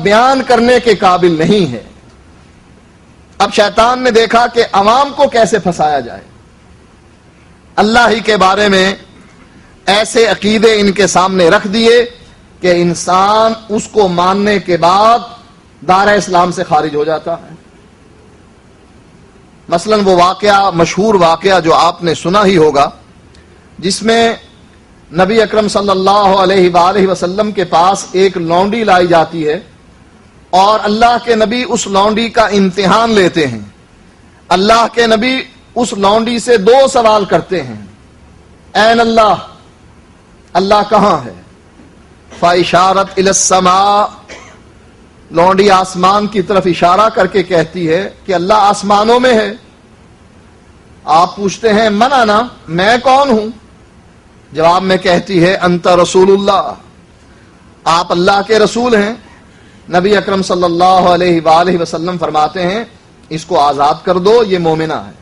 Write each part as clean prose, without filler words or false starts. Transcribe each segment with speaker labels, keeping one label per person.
Speaker 1: بیان کرنے کے قابل نہیں ہے۔ اب شیطان نے دیکھا کہ عوام کو کیسے پھنسایا جائے، اللہ ہی کے بارے میں ایسے عقیدے ان کے سامنے رکھ دیے کہ انسان اس کو ماننے کے بعد دائرہ اسلام سے خارج ہو جاتا ہے۔ مثلا وہ واقعہ، مشہور واقعہ جو آپ نے سنا ہی ہوگا، جس میں نبی اکرم صلی اللہ علیہ وآلہ وسلم کے پاس ایک لونڈی لائی جاتی ہے اور اللہ کے نبی اس لونڈی کا امتحان لیتے ہیں۔ اللہ کے نبی اس لونڈی سے دو سوال کرتے ہیں، این اللہ، اللہ کہاں ہے؟ فاشارت الی السماء، لونڈی آسمان کی طرف اشارہ کر کے کہتی ہے کہ اللہ آسمانوں میں ہے۔ آپ پوچھتے ہیں من انا، میں کون ہوں؟ جواب میں کہتی ہے انت رسول اللہ، آپ اللہ کے رسول ہیں۔ نبی اکرم صلی اللہ علیہ وآلہ وسلم فرماتے ہیں اس کو آزاد کر دو، یہ مومنہ ہے۔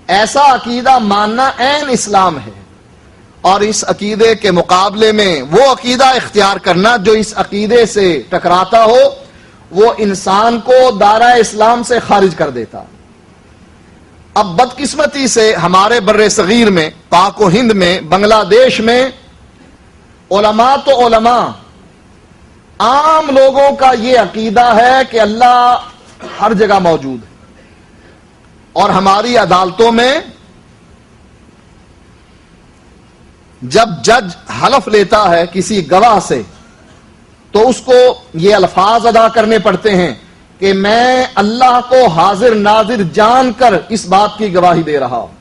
Speaker 1: ایسا عقیدہ ماننا عین اسلام ہے، اور اس عقیدے کے مقابلے میں وہ عقیدہ اختیار کرنا جو اس عقیدے سے ٹکراتا ہو، وہ انسان کو دائرہ اسلام سے خارج کر دیتا۔ اب بدقسمتی سے ہمارے بر صغیر میں، پاک و ہند میں، بنگلہ دیش میں علماء تو علماء، عام لوگوں کا یہ عقیدہ ہے کہ اللہ ہر جگہ موجود ہے، اور ہماری عدالتوں میں جب جج حلف لیتا ہے کسی گواہ سے تو اس کو یہ الفاظ ادا کرنے پڑتے ہیں کہ میں اللہ کو حاضر ناظر جان کر اس بات کی گواہی دے رہا ہوں۔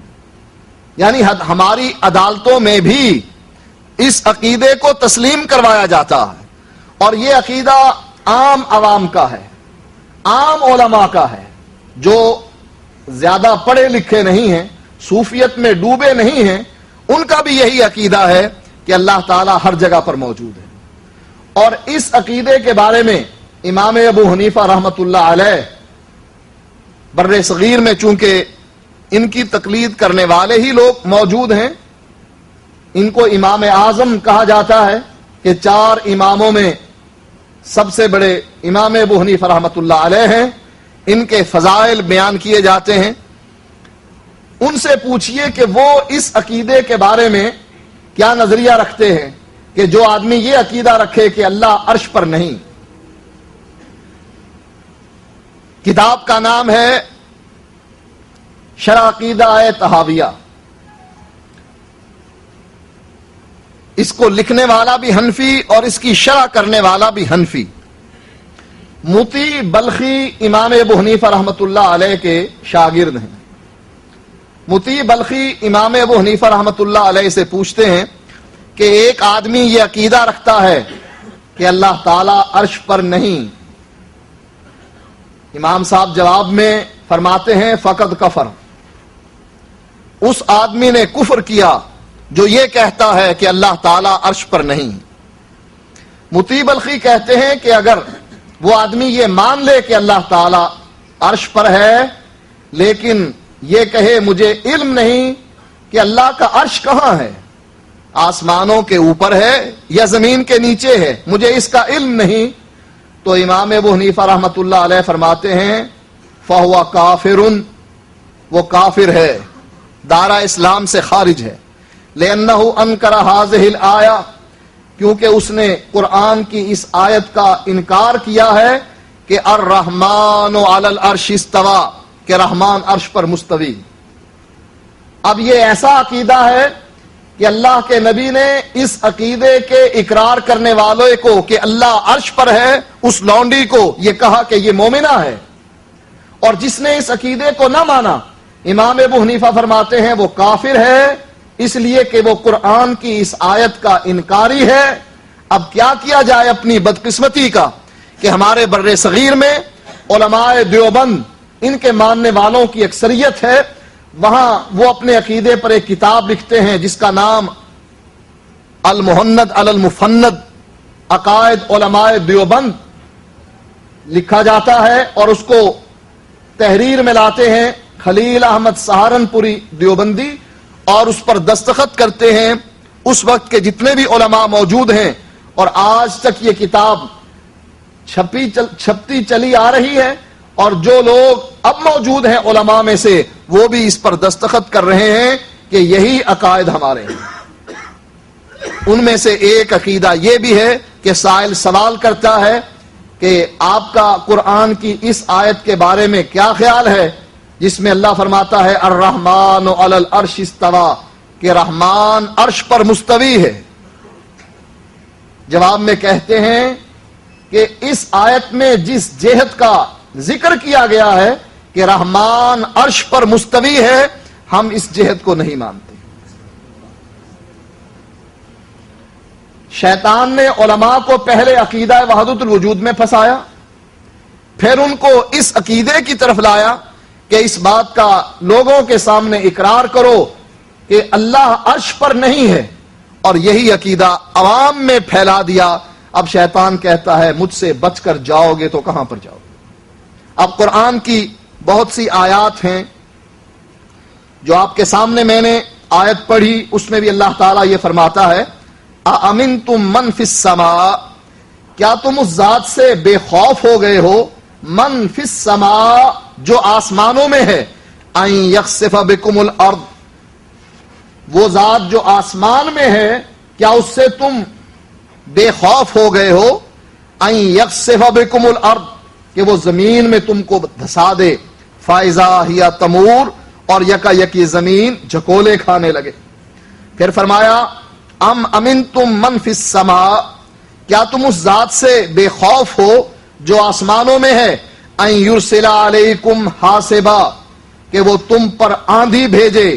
Speaker 1: یعنی ہماری عدالتوں میں بھی اس عقیدے کو تسلیم کروایا جاتا ہے، اور یہ عقیدہ عام عوام کا ہے، عام علماء کا ہے، جو زیادہ پڑھے لکھے نہیں ہیں، صوفیت میں ڈوبے نہیں ہیں، ان کا بھی یہی عقیدہ ہے کہ اللہ تعالیٰ ہر جگہ پر موجود ہے۔ اور اس عقیدے کے بارے میں امام ابو حنیفہ رحمۃ اللہ علیہ بر صغیر میں چونکہ ان کی تقلید کرنے والے ہی لوگ موجود ہیں، ان کو امام اعظم کہا جاتا ہے کہ چار اماموں میں سب سے بڑے امام ابو حنیفہ رحمۃ اللہ علیہ ہیں، ان کے فضائل بیان کیے جاتے ہیں۔ ان سے پوچھئے کہ وہ اس عقیدے کے بارے میں کیا نظریہ رکھتے ہیں کہ جو آدمی یہ عقیدہ رکھے کہ اللہ عرش پر نہیں۔ کتاب کا نام ہے شرح عقیدہ طحاویہ، اس کو لکھنے والا بھی حنفی اور اس کی شرح کرنے والا بھی حنفی۔ مطیع بلخی امام ابو حنیفہ رحمۃ اللہ علیہ کے شاگرد ہیں۔ مطیع بلخی امام ابو حنیفہ رحمۃ اللہ علیہ سے پوچھتے ہیں کہ ایک آدمی یہ عقیدہ رکھتا ہے کہ اللہ تعالی عرش پر نہیں۔ امام صاحب جواب میں فرماتے ہیں فقط کفر، اس آدمی نے کفر کیا جو یہ کہتا ہے کہ اللہ تعالی عرش پر نہیں۔ مطیع بلخی کہتے ہیں کہ اگر وہ آدمی یہ مان لے کہ اللہ تعالی عرش پر ہے، لیکن یہ کہے مجھے علم نہیں کہ اللہ کا عرش کہاں ہے، آسمانوں کے اوپر ہے یا زمین کے نیچے ہے، مجھے اس کا علم نہیں، تو امام ابو حنیفہ رحمۃ اللہ علیہ فرماتے ہیں فہو کافر، وہ کافر ہے، دائرہ اسلام سے خارج ہے۔ لأنہ انکر ہذہ الآیہ، کیونکہ اس نے قرآن کی اس آیت کا انکار کیا ہے کہ الرحمن علی العرش استوی، کہ رحمان عرش پر مستوی۔ اب یہ ایسا عقیدہ ہے کہ اللہ کے نبی نے اس عقیدے کے اقرار کرنے والوں کو کہ اللہ عرش پر ہے، اس لونڈی کو یہ کہا کہ یہ مومنہ ہے، اور جس نے اس عقیدے کو نہ مانا، امام ابو حنیفہ فرماتے ہیں وہ کافر ہے، اس لیے کہ وہ قرآن کی اس آیت کا انکاری ہے۔ اب کیا کیا جائے اپنی بدقسمتی کا کہ ہمارے بر صغیر میں علماء دیوبند، ان کے ماننے والوں کی اکثریت ہے، وہاں وہ اپنے عقیدے پر ایک کتاب لکھتے ہیں جس کا نام المہند علی المفند عقائد علماء دیوبند لکھا جاتا ہے، اور اس کو تحریر میں لاتے ہیں خلیل احمد سہارنپوری دیوبندی، اور اس پر دستخط کرتے ہیں اس وقت کے جتنے بھی علماء موجود ہیں، اور آج تک یہ کتاب چھپتی چلی آ رہی ہے، اور جو لوگ اب موجود ہیں علماء میں سے وہ بھی اس پر دستخط کر رہے ہیں کہ یہی عقائد ہمارے ہیں۔ ان میں سے ایک عقیدہ یہ بھی ہے کہ سائل سوال کرتا ہے کہ آپ کا قرآن کی اس آیت کے بارے میں کیا خیال ہے جس میں اللہ فرماتا ہے الرحمن علی العرش استوی، کہ رحمان عرش پر مستوی ہے۔ جواب میں کہتے ہیں کہ اس آیت میں جس جہت کا ذکر کیا گیا ہے کہ رحمان عرش پر مستوی ہے، ہم اس جہت کو نہیں مانتے۔ شیطان نے علماء کو پہلے عقیدہ وحدت الوجود میں پھنسایا، پھر ان کو اس عقیدے کی طرف لایا کہ اس بات کا لوگوں کے سامنے اقرار کرو کہ اللہ عرش پر نہیں ہے، اور یہی عقیدہ عوام میں پھیلا دیا۔ اب شیطان کہتا ہے مجھ سے بچ کر جاؤ گے تو کہاں پر جاؤ گے؟ اب قرآن کی بہت سی آیات ہیں جو آپ کے سامنے میں نے آیت پڑھی، اس میں بھی اللہ تعالیٰ یہ فرماتا ہے اَأَمِنْتُم مَّن فِي السَّمَاءِ، کیا تم اس ذات سے بے خوف ہو گئے ہو، من فی السماء، جو آسمانوں میں ہے، ان یخسف بکم الارض، وہ ذات جو آسمان میں ہے، کیا اس سے تم بے خوف ہو گئے ہو، ان یخسف بکم الارض، کہ وہ زمین میں تم کو دھسا دے، فائزہ ہی تمور، اور یکا یکی زمین جھکولے کھانے لگے۔ پھر فرمایا ام امنتم من فی السماء، کیا تم اس ذات سے بے خوف ہو جو آسمانوں میں ہے، ان یرسل علیکم حاسبا، کہ وہ تم پر آندھی بھیجے،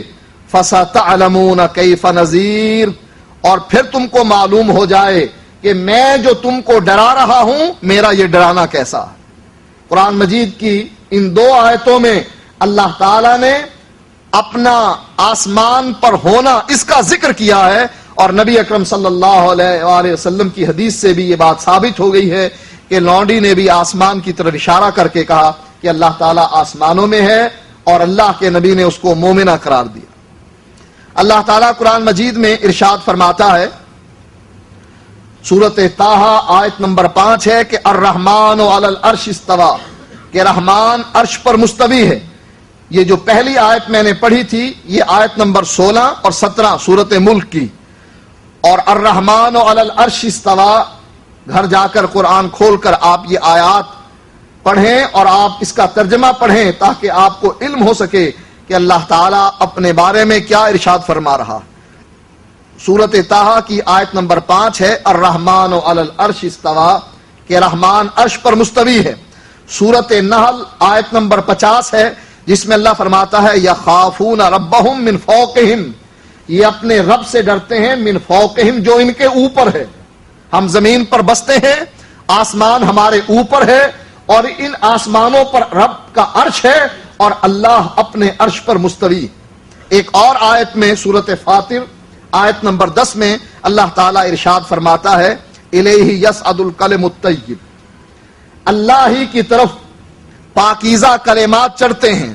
Speaker 1: فستعلمون کیف نذیر، اور پھر تم کو معلوم ہو جائے کہ میں جو تم کو ڈرا رہا ہوں میرا یہ ڈرانا کیسا ہے۔ قرآن مجید کی ان دو آیتوں میں اللہ تعالی نے اپنا آسمان پر ہونا اس کا ذکر کیا ہے، اور نبی اکرم صلی اللہ علیہ وآلہ وسلم کی حدیث سے بھی یہ بات ثابت ہو گئی ہے کہ لونڈی نے بھی آسمان کی طرف اشارہ کر کے کہا کہ اللہ تعالیٰ آسمانوں میں ہے، اور اللہ کے نبی نے اس کو مومنہ قرار دیا۔ اللہ تعالیٰ قرآن مجید میں ارشاد فرماتا ہے، سورۃ طٰہٰ آیت نمبر 5 ہے کہ الرحمن علی العرش استوی، کہ رحمان عرش پر مستوی ہے۔ یہ جو پہلی آیت میں نے پڑھی تھی یہ آیت نمبر 16 اور 17 سورۃ ملک کی، اور الرحمن علی العرش استوی، گھر جا کر قرآن کھول کر آپ یہ آیات پڑھیں اور آپ اس کا ترجمہ پڑھیں تاکہ آپ کو علم ہو سکے کہ اللہ تعالیٰ اپنے بارے میں کیا ارشاد فرما رہا۔ سورۃ طٰہٰ کی آیت نمبر 5 ہے الرحمن علی العرش استوی، کہ رحمان عرش پر مستوی ہے۔ سورۃ نحل آیت نمبر 50 ہے جس میں اللہ فرماتا ہے یخافون ربہم من فوقہم، یہ اپنے رب سے ڈرتے ہیں، من فوقہم، جو ان کے اوپر ہے۔ ہم زمین پر بستے ہیں، آسمان ہمارے اوپر ہے، اور ان آسمانوں پر رب کا عرش ہے، اور اللہ اپنے عرش پر مستوی۔ ایک اور آیت میں سورۃ فاطر آیت نمبر 10 میں اللہ تعالیٰ ارشاد فرماتا ہے الیہ یصعد الکلم الطیب، اللہ ہی کی طرف پاکیزہ کلمات چڑھتے ہیں۔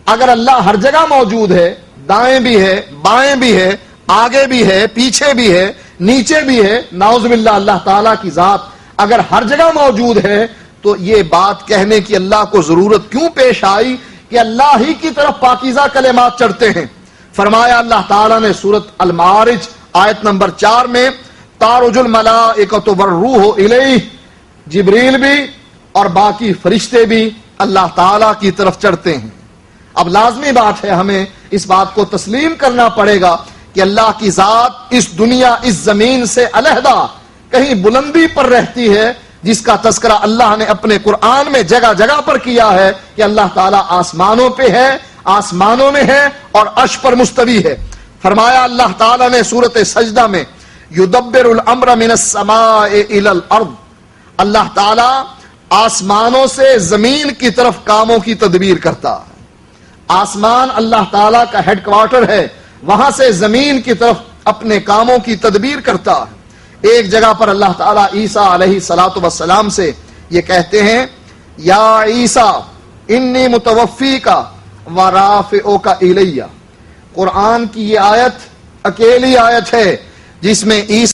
Speaker 1: اگر اللہ ہر جگہ موجود ہے، دائیں بھی ہے، بائیں بھی ہے، آگے بھی ہے، پیچھے بھی ہے، نیچے بھی ہے، نعوذ باللہ اللہ تعالیٰ کی ذات اگر ہر جگہ موجود ہے تو یہ بات کہنے کی اللہ کو ضرورت کیوں پیش آئی کہ اللہ ہی کی طرف پاکیزہ کلمات چڑھتے ہیں؟ فرمایا اللہ تعالیٰ نے سورۃ المعارج آیت نمبر 4 میں تعرج الملائکۃ والروح الیہ، جبریل بھی اور باقی فرشتے بھی اللہ تعالیٰ کی طرف چڑھتے ہیں۔ اب لازمی بات ہے ہمیں اس بات کو تسلیم کرنا پڑے گا کہ اللہ کی ذات اس دنیا، اس زمین سے علیحدہ کہیں بلندی پر رہتی ہے، جس کا تذکرہ اللہ نے اپنے قرآن میں جگہ جگہ پر کیا ہے کہ اللہ تعالیٰ آسمانوں پہ ہے، آسمانوں میں ہے، اور عرش پر مستوی ہے۔ فرمایا اللہ تعالیٰ نے سورۃ سجدہ میں یدبر الامر من السماء الی الارض، اللہ تعالیٰ آسمانوں سے زمین کی طرف کاموں کی تدبیر کرتا ہے۔ آسمان اللہ تعالیٰ کا ہیڈ کوارٹر ہے، وہاں سے زمین کی طرف اپنے کاموں کی تدبیر کرتا ہے۔ ایک جگہ پر اللہ تعالیٰ عیسیٰ علیہ الصلوۃ والسلام سے یہ کہتے ہیں یا عیسیٰ انی متوفیک ورافعک الیہ۔ قرآن کی یہ آیت اکیلی آیت ہے جس میں عیسیٰ